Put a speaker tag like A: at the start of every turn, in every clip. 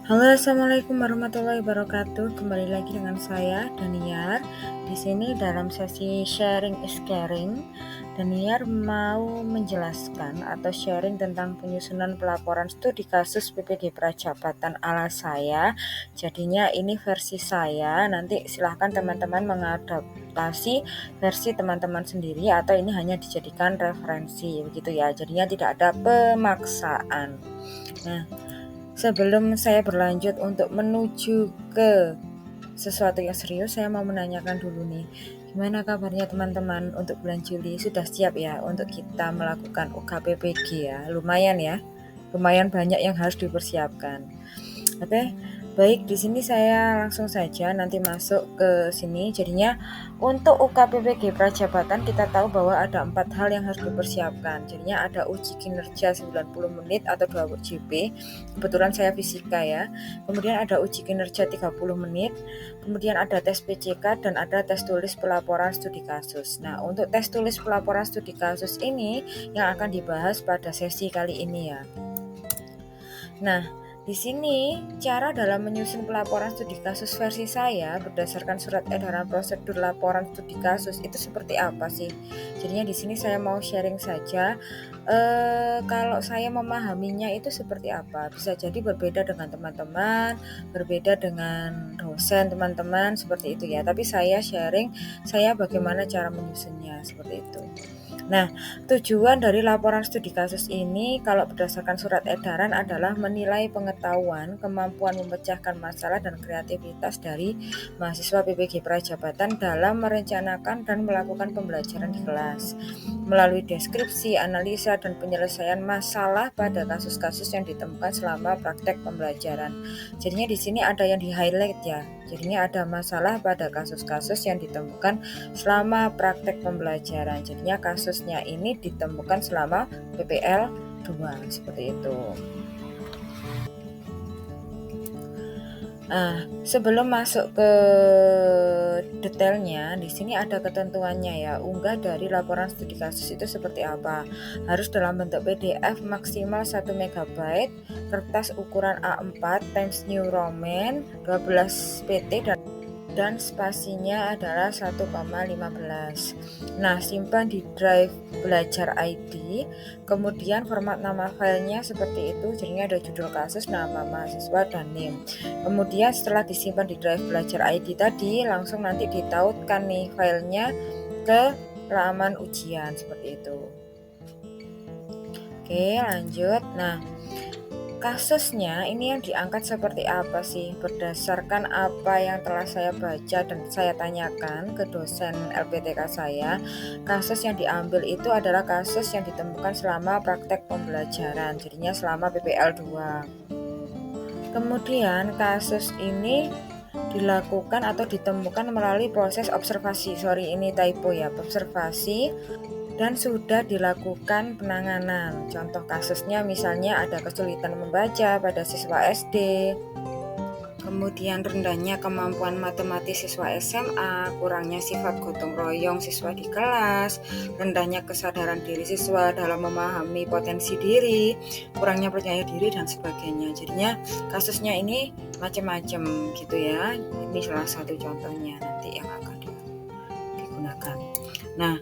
A: Halo, assalamualaikum warahmatullahi wabarakatuh. Kembali lagi dengan saya Daniar. Di sini dalam sesi sharing is caring, Daniar mau menjelaskan atau sharing tentang penyusunan pelaporan studi kasus PPG Prajabatan ala saya. Jadinya ini versi saya. Nanti silahkan teman-teman mengadaptasi versi teman-teman sendiri atau ini hanya dijadikan referensi begitu ya. Jadinya tidak ada pemaksaan. Nah, sebelum saya berlanjut untuk menuju ke sesuatu yang serius, saya mau menanyakan dulu nih, gimana kabarnya teman-teman untuk bulan Juli? Sudah siap ya untuk kita melakukan UKPPG ya? Lumayan banyak yang harus dipersiapkan. Oke, baik, di sini saya langsung saja nanti masuk ke sini. Jadinya untuk UKPPG Prajabatan kita tahu bahwa ada 4 hal yang harus dipersiapkan. Jadinya ada uji kinerja 90 menit atau 2 UJP. Kebetulan saya fisika ya. Kemudian ada uji kinerja 30 menit. Kemudian ada tes PCK dan ada tes tulis pelaporan studi kasus. Nah, untuk tes tulis pelaporan studi kasus ini yang akan dibahas pada sesi kali ini ya. Nah, di sini cara dalam menyusun pelaporan studi kasus versi saya berdasarkan surat edaran prosedur laporan studi kasus itu seperti apa sih? Jadinya di sini saya mau sharing saja. Kalau saya memahaminya itu seperti apa? Bisa jadi berbeda dengan teman-teman, berbeda dengan dosen teman-teman seperti itu ya. Tapi saya sharing saya bagaimana cara menyusunnya seperti itu. Nah, tujuan dari laporan studi kasus ini kalau berdasarkan surat edaran adalah menilai pengetahuan, kemampuan memecahkan masalah dan kreativitas dari mahasiswa PPG Prajabatan dalam merencanakan dan melakukan pembelajaran di kelas melalui deskripsi, analisa, dan penyelesaian masalah pada kasus-kasus yang ditemukan selama praktek pembelajaran. Jadinya di sini ada yang di-highlight ya. Jadinya ada masalah pada kasus-kasus yang ditemukan selama praktek pembelajaran. Jadinya kasusnya ini ditemukan selama PPL 2 seperti itu. Sebelum masuk ke detailnya, di sini ada ketentuannya ya. Unggah dari laporan studi kasus itu seperti apa? Harus dalam bentuk PDF maksimal 1 MB, kertas ukuran A4 Times New Roman 12 PT dan spasinya adalah 1,15. Nah, simpan di drive belajar ID, kemudian format nama filenya seperti itu, jadinya ada judul kasus, nama mahasiswa, dan NIM. Kemudian setelah disimpan di drive belajar ID tadi, langsung nanti ditautkan nih filenya ke halaman ujian seperti itu. Oke, lanjut. Nah, kasusnya ini yang diangkat seperti apa sih? Berdasarkan apa yang telah saya baca dan saya tanyakan ke dosen LPTK saya, kasus yang diambil itu adalah kasus yang ditemukan selama praktek pembelajaran, jadinya selama PPL 2. Kemudian kasus ini dilakukan atau ditemukan melalui proses observasi. Ini typo ya, observasi dan sudah dilakukan penanganan. Contoh kasusnya misalnya ada kesulitan membaca pada siswa SD, kemudian rendahnya kemampuan matematis siswa SMA, kurangnya sifat gotong royong siswa di kelas, rendahnya kesadaran diri siswa dalam memahami potensi diri, kurangnya percaya diri dan sebagainya. Jadinya kasusnya ini macam-macam gitu ya. Ini salah satu contohnya nanti yang akan digunakan. Nah,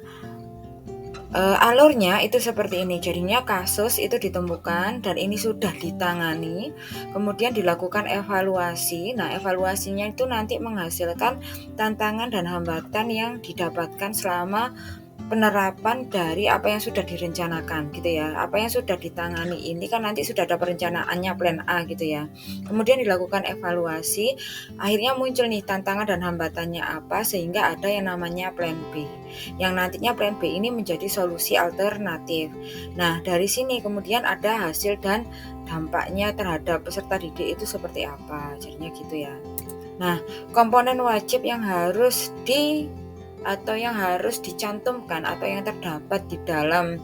A: alurnya itu seperti ini. Jadinya kasus itu ditemukan dan ini sudah ditangani, kemudian dilakukan evaluasi. Nah, evaluasinya itu nanti menghasilkan tantangan dan hambatan yang didapatkan selama penerapan dari apa yang sudah direncanakan gitu ya. Apa yang sudah ditangani ini kan nanti sudah ada perencanaannya plan A gitu ya. Kemudian dilakukan evaluasi, akhirnya muncul nih tantangan dan hambatannya apa sehingga ada yang namanya plan B. Yang nantinya plan B ini menjadi solusi alternatif. Nah, dari sini kemudian ada hasil dan dampaknya terhadap peserta didik itu seperti apa. Jadinya gitu ya. Nah, komponen wajib yang harus dicantumkan atau yang terdapat di dalam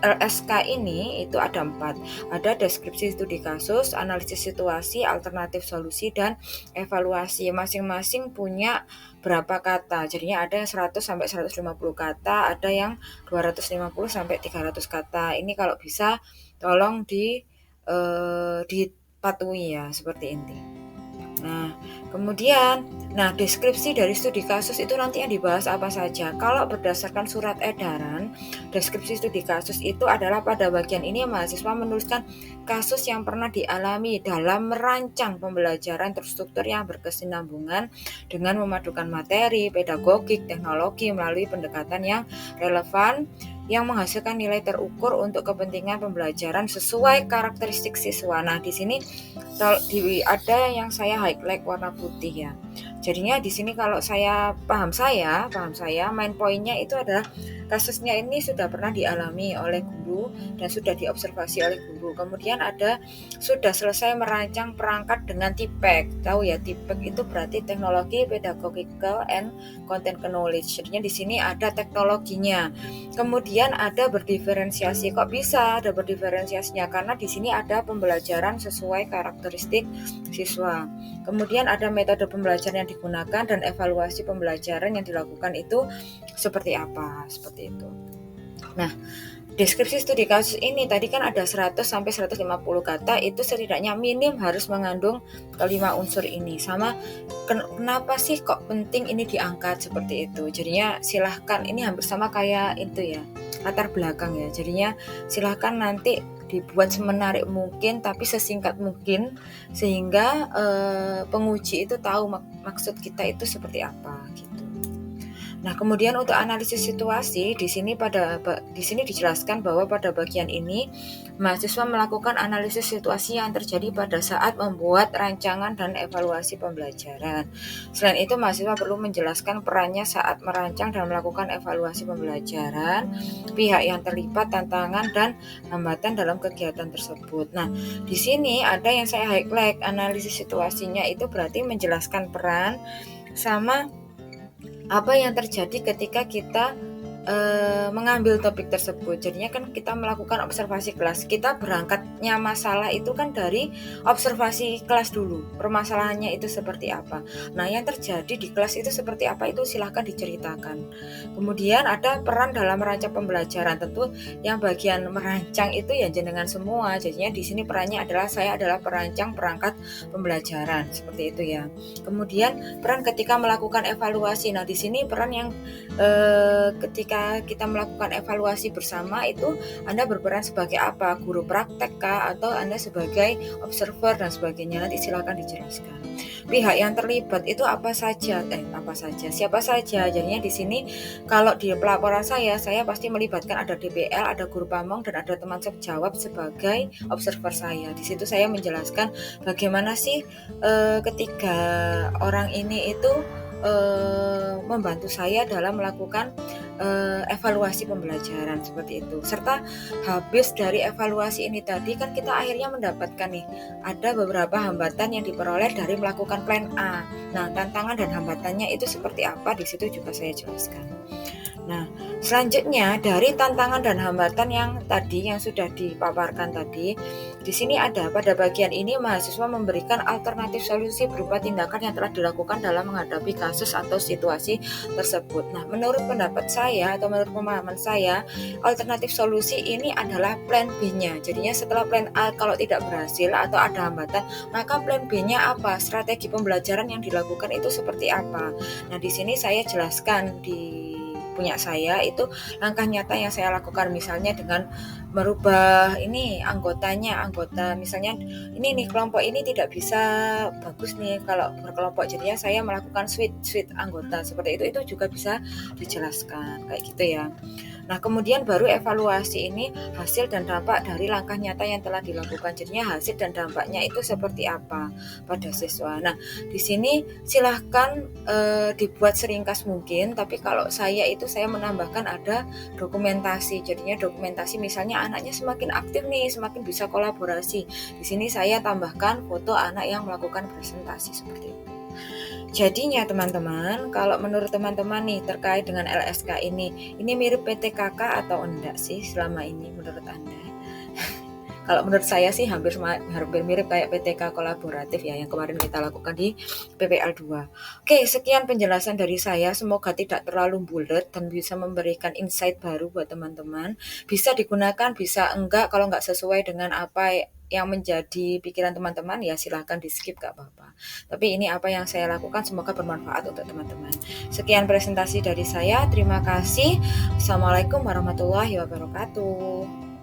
A: LSK ini itu ada 4. Ada deskripsi studi kasus, analisis situasi, alternatif solusi, dan evaluasi. Masing-masing punya berapa kata. Jadinya ada yang 100 sampai 150 kata, ada yang 250 sampai 300 kata. Ini kalau bisa tolong patuhi ya, seperti inti. Nah, kemudian, deskripsi dari studi kasus itu nanti yang dibahas apa saja. Kalau berdasarkan surat edaran, deskripsi studi kasus itu adalah pada bagian ini mahasiswa menuliskan kasus yang pernah dialami dalam merancang pembelajaran terstruktur yang berkesinambungan dengan memadukan materi, pedagogik, teknologi melalui pendekatan yang relevan yang menghasilkan nilai terukur untuk kepentingan pembelajaran sesuai karakteristik siswa. Nah, di sini ada yang saya highlight warna putih ya. Jadinya di sini kalau paham saya main poinnya itu adalah kasusnya ini sudah pernah dialami oleh guru dan sudah diobservasi oleh guru. Kemudian ada sudah selesai merancang perangkat dengan TPEC. Tahu ya, TPEC itu berarti teknologi pedagogical and content knowledge. Jadinya di sini ada teknologinya. Kemudian ada berdiferensiasi. Kok bisa ada berdiferensiasinya? Karena di sini ada pembelajaran sesuai karakteristik siswa. Kemudian ada metode pembelajaran yang digunakan dan evaluasi pembelajaran yang dilakukan itu seperti apa, seperti itu. Nah, deskripsi studi kasus ini tadi kan ada 100 sampai 150 kata, itu setidaknya minim harus mengandung kelima unsur ini. Sama kenapa sih kok penting ini diangkat seperti itu. Jadinya silahkan, ini hampir sama kayak itu ya, latar belakang ya. Jadinya silahkan nanti dibuat semenarik mungkin tapi sesingkat mungkin sehingga penguji itu tahu maksud kita itu seperti apa gitu. Nah, kemudian untuk analisis situasi di sini dijelaskan bahwa pada bagian ini mahasiswa melakukan analisis situasi yang terjadi pada saat membuat rancangan dan evaluasi pembelajaran. Selain itu, mahasiswa perlu menjelaskan perannya saat merancang dan melakukan evaluasi pembelajaran, pihak yang terlibat, tantangan dan hambatan dalam kegiatan tersebut. Nah, di sini ada yang saya highlight, analisis situasinya itu berarti menjelaskan peran sama apa yang terjadi ketika kita mengambil topik tersebut. Jadinya kan kita melakukan observasi kelas. Kita berangkatnya masalah itu kan dari observasi kelas dulu. Permasalahannya itu seperti apa. Nah, yang terjadi di kelas itu seperti apa itu silahkan diceritakan. Kemudian ada peran dalam merancang pembelajaran. Tentu yang bagian merancang itu ya jenengan semua. Jadinya di sini perannya adalah saya adalah perancang perangkat pembelajaran seperti itu ya. Kemudian peran ketika melakukan evaluasi. Nah, di sini peran yang ketika kita melakukan evaluasi bersama itu Anda berperan sebagai apa? Guru praktek kah? Atau Anda sebagai observer dan sebagainya? Nanti silakan dijelaskan. Pihak yang terlibat itu apa saja? Siapa saja? Jadinya di sini kalau di pelaporan saya pasti melibatkan ada DPL, ada guru pamong dan ada teman sejawab sebagai observer saya. Di situ saya menjelaskan bagaimana sih ketiga orang ini itu membantu saya dalam melakukan evaluasi pembelajaran seperti itu. Serta habis dari evaluasi ini tadi kan kita akhirnya mendapatkan nih ada beberapa hambatan yang diperoleh dari melakukan plan A. Nah, tantangan dan hambatannya itu seperti apa di situ juga saya jelaskan. Nah, selanjutnya dari tantangan dan hambatan yang sudah dipaparkan tadi, di sini ada pada bagian ini mahasiswa memberikan alternatif solusi berupa tindakan yang telah dilakukan dalam menghadapi kasus atau situasi tersebut. Nah, menurut pendapat saya atau menurut pemahaman saya, alternatif solusi ini adalah plan B-nya. Jadinya setelah plan A kalau tidak berhasil atau ada hambatan, maka plan B-nya apa? Strategi pembelajaran yang dilakukan itu seperti apa? Nah, di sini saya jelaskan di punya saya itu langkah nyata yang saya lakukan, misalnya dengan merubah anggota misalnya ini nih kelompok ini tidak bisa bagus nih kalau berkelompok, jadinya saya melakukan switch anggota seperti itu juga bisa dijelaskan kayak gitu ya. Nah, kemudian baru evaluasi ini hasil dan dampak dari langkah nyata yang telah dilakukan, jadinya hasil dan dampaknya itu seperti apa pada siswa. Nah, di sini silahkan dibuat seringkas mungkin, tapi kalau saya menambahkan ada dokumentasi. Jadinya dokumentasi misalnya anaknya semakin aktif nih, semakin bisa kolaborasi. Di sini saya tambahkan foto anak yang melakukan presentasi seperti itu. Jadinya teman-teman, kalau menurut teman-teman nih terkait dengan LSK ini mirip PTKK atau enggak sih selama ini menurut Anda? Kalau menurut saya sih hampir mirip kayak PTK kolaboratif ya yang kemarin kita lakukan di PPL 2. Oke, sekian penjelasan dari saya. Semoga tidak terlalu bulat dan bisa memberikan insight baru buat teman-teman. Bisa digunakan, bisa enggak. Kalau enggak sesuai dengan apa yang menjadi pikiran teman-teman ya silahkan di skip gak apa-apa. Tapi ini apa yang saya lakukan, semoga bermanfaat untuk teman-teman. Sekian presentasi dari saya, terima kasih. Assalamualaikum warahmatullahi wabarakatuh.